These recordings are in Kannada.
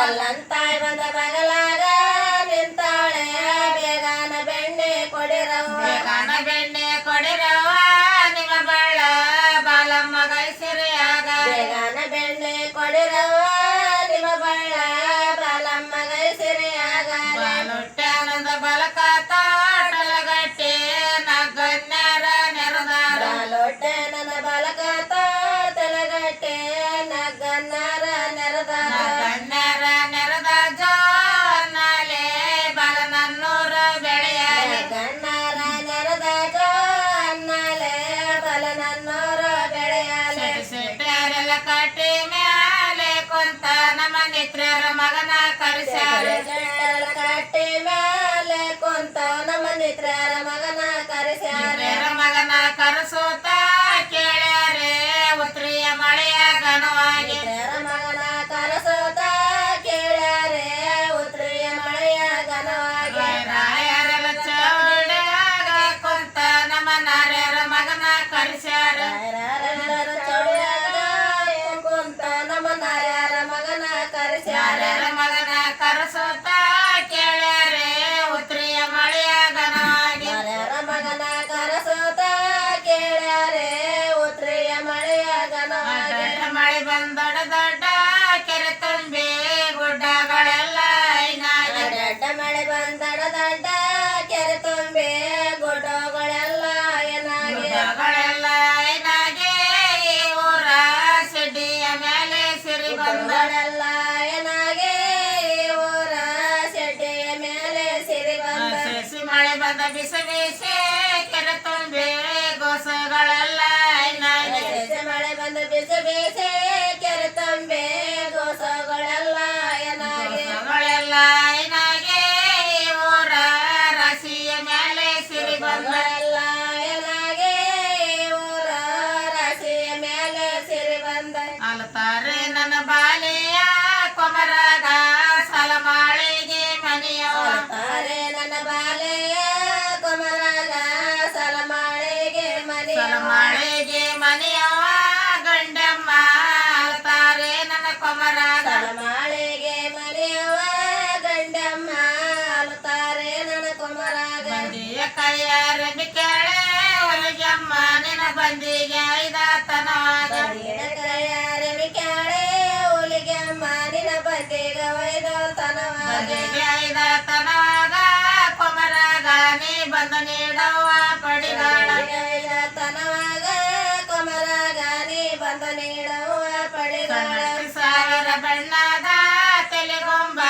ಬಲ್ಲಂತಾಯ್ ಬಂದ ಬಗಲಾಗ ನಿಂತಾಳೆ ಬೇಗಾನ ಬೆಣ್ಣೆ ಕೊಡಿರವ್ವ ಬೇಗಾನ ಬೆಣ್ಣೆ ಕೊಡಿರವ್ವ ನಿಮ್ಮ ಬಳ್ಳ ಬಾಲಮ್ಮ ಗೈಸಿರಿಯಾಗ ಬೇಗಾನ ಬೆಣ್ಣೆ ಕೊಡಿರವ್ವ ನಿಮ್ಮ ಬಳ್ಳ ಬಾಲಮ್ಮ ಗೈಸಿರಿಯಾಗ ಬಾಲುಟ್ಯಾನಂದ ಬಲಕ ತೋಟಲಗಟ್ಟಿ ನಗನ್ಯಾರ ನೆರದಾರ ಬಾಲೊಟ್ಟೆ ನನ್ನ ಬಲಕ ತೋಟಲಗಟ್ಟೆ ನಗನ್ನಾರ ನೆರದಾರ ನಗನ್ಯಾರ ನೆರದ ಜೋರ್ನಾಲೆ ಬಾಲನನ್ನೂರ ಬೆಳೆಯಾಲೆ ಗಣ್ಣಾರ ನೆರದ ಅನ್ನಲೆ ಬಲನನ್ನೋರ ಬೆಳೆಯಾಲೆ ಸಿಟ್ಟಾರೆಲ್ಲ ಕಟ್ಟಿ ಮ್ಯಾಲೆ ಕುಂತ ನಮ್ಮ ನಿತ್ರ್ಯರ ಮಗನ ಕರೆಸ್ಯಾರ ಕಟ್ಟಿ ಮೇಲೆ ಕುಂತ ನಮ್ಮ ನಿತ್ರ್ಯರ ಮಗನ ಕರೆಸ್ಯಾರ ಮಗನ ಕರೆಸೋತ ಕೇಳ್ಯಾರೆ ಉತ್ರಿಯ ಮಳೆಯ ಗಣವಾಗಿ ಮಗನ ಕರೆಸೋತ ಕೇಳ್ಯಾರೆ ಉತ್ರಿಯ ಮಳೆಯ ಘನವಾಗಿ ರಾಯರ ಚೌಡ್ಯಾಗ ಕುಂತ ನಮ್ಮ ನಾರ್ಯರ ಮಗನ ಕರೆಸ್ಯಾರ ಚೌಡ್ಯಾಗ ಕುಂತ ನಮ್ಮ ನಾರ್ಯರ ಮಗನ ಕರೆಸ್ಯಾರ ನಾರ್ಯರ ಮಗನ ಕರೆಸೋತ ಕೇಳ್ಯಾರೆ ಉತ್ರಿಯ ಮಳೆಯ ಗಣವಾಗಿ ಮಗನ ಕರೆಸೋತ ಕೇಳ್ಯಾರೆ ಉತ್ರಿಯ ಮಳೆಯ ಘನವಾಗಿ ಮಳೆ ಬಂದೊಡ ದೊಡ್ಡ ಕೆರೆ ತುಂಬಿ ಗುಡ್ಡಗಳೆಲ್ಲ ಐನಾಗಿ ದೊಡ್ಡ ಮಳೆ ಬಂದಡ ದೊಡ್ಡ ಕೆರೆ ತುಂಬಿ ಗುಡ್ಡಗಳೆಲ್ಲ ಏನಾಗಿ ಗುಡ್ಡಗಳೆಲ್ಲ ಐನಾಗಿ ಈ ಊರ ಸಿಡ್ಡಿಯ ಮೇಲೆ ಸಿರಿ ಬಂದ ಬಂದಳೆಲ್ಲ ಏನಾಗಿ ಊರ ಶೆಡ್ಡಿಯ ಮೇಲೆ ಸಿರಿ ಬಂದ ಸೇಸಿ ಮಳೆ ಬಂದ ಬಿಸಿ ಬಿಸಿ ಕೆರೆ ತುಂಬಿ ಗೋಸಗಳೆಲ್ಲ ಐನಾಗಿ ಮಳೆ ಬಂದ ಬಿಸಿ ಬಿಸಿ ಕೆರೆ ತುಂಬಿ ಗೋಸಗಳೆಲ್ಲ ಏನಾಗಿ ಗೋಸಗಳೆಲ್ಲ ಐನಾಗಿ ಈ ಊರ ರಾಶಿಯ ಮೇಲೆ ಸಿರಿ ಬಂದ ಬಂದಳೆಲ್ಲ ಏನಾಗಿ ಊರ ರಾಶಿಯ ಮೇಲೆ ಸಿರಿ ಬಂದ ಅಲ್ತಾರೆ ನನ್ನ ಬಾಲಿಯ ಕೊಮರಾಗ ಸಲಮಾಳಿಗೆ ಮನೆಯವ ತಾರೆ ನನ್ನ ಬಾಲೆಯ ಕೊಮರಾಗ ಸಲಮಾಳಿಗೆ ಮನೆಯ ಸಲಮಾಳಿಗೆ ಮನೆಯವ ಗಂಡಮ್ಮ ಅಲ್ತಾರೆ ನನ್ನ ಕೊಮರಾಗ ಸಲಮಾಳಿಗೆ ಮನೆಯವ ಗಂಡಮ್ಮ ಅಲುತ್ತಾರೆ ನನ್ನ ಕೊಮರಾಗ ಬಂದಿಯ ಕೈಯಾರ ಕೇಳೆ ಹೊಲಿಗೆಮ್ಮ ನಿನ್ನ ಬಂದಿಗೆ ಐದಾತನವಾಗ ಕೈಯಾರೆ ಕ್ಯಾಳೆ ಹುಲಿಗೆ ಮಾರಿನ ಬಂದಿಗ ವೈದೋತನವಾಗ ಬಂದಿಗೆ ಐದಾತನವಾಗ ಕೊಮರಾಗ ನೀ ಬಂದು ನೀಡವ್ವ ಪಡಿಗಾಳ ತನವಾಗ ಕೊಮರಾಗ ನೀ ಬಂದ ನೀಡುವ ಪಡಿಗಳ ಸಾವಿರ ಬಣ್ಣದ ತೆಲೆಗೊಂಬ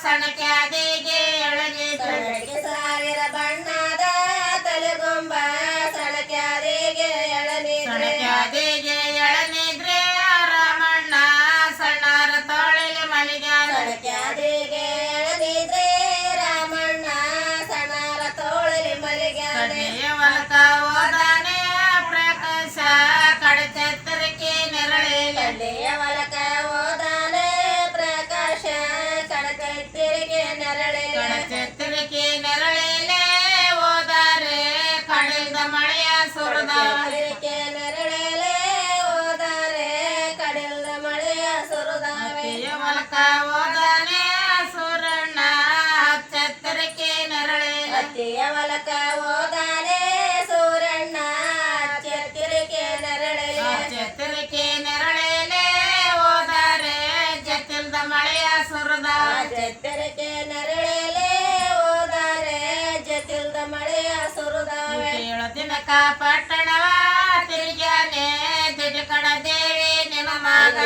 ಸಣಕ್ಯಾದಿಗೆ ಎಳಗಿದ್ರು ಸಾವಿರ ಬಣ್ಣದ ತಲೆಗೊಂಬ ಸಣಕ್ಯಾರಿಗೆ ಎಳನೀದ್ರೆ ಸಣಕ್ಯಾದಿಗೆ ಎಳನಿದ್ರೆ ರಾಮಣ್ಣ ಸಣ್ಣರ ತೋಳಿಗೆ ಮಲಿಗ್ಯಾನ ಸಣಕ್ಯಾರಿಗೆ ಎಳನೀದ್ರೆ ರಾಮಣ್ಣ ಸಣ್ಣರ ತೋಳಲಿ ಮಲಿಗ್ಯಾನೆ ಕಡ್ಡಿಯ ಹೊಲಕ ಹೋದಾನೆ ಪ್ರಕಾಶ ಕಡಚೆತ್ತರಿಕೆ ನೆರಳಿಲ್ಲ ಕಡ್ಡಿಯ ಹೊಲಕ ಹೋದಾನೆ ಪ್ರಕಾಶ ಕಡಕೈತಿರಿಗೆ ನೆರಳಿಲ್ಲ ಕಡಚೆತ್ತರಿಕೆ ನೆರಳಿಲೆ ಹೋದಾರೆ ಕಡಿಲ್ದ ಮಳೆಯ ಸುರಿದವ ಕಡಕೈತಿರಿಗೆ ನೆರಳಿಲೆ ಹೋದಾರೆ ಕಡಿಲ್ದ ಮಳೆಯ ಸುರಿದಾವೆ ಕಡ್ಡಿಯ ಹೊಲಕ ಹೋದಾನೆ ಸೂರಣ್ಣ ಛತ್ತರಿಕೆ ನೆರಳಿಲ್ಲ ಅತ್ತಿಯ ಹೊಲಕ ಹೋದಾನೆ ಸೂರಣ್ಣ ಚತ್ತಿರಿಕೆ ನೆರಳಿಲೆ ಛತ್ತರಿಕೆ ನೆರಳಿಲೆ ಹೋದಾರೆ ಜತಿಲ್ದ ಮಳೆಯ ಸುರಿದವ ಚತ್ತಿರಿಕೆ ನೆರಳಿಲೆ ಹೋದಾರೆ ಜತಿಲ್ದ ಮಳೆಯ ಸುರಿದಾವೆ ಏಳು ದಿನಕ ಪಟ್ಟಣವ ತಿರುಗ್ಯಾನೆ ದಿಡಕಡ ದೇವಿ ನಿನ್ನ ಮಗ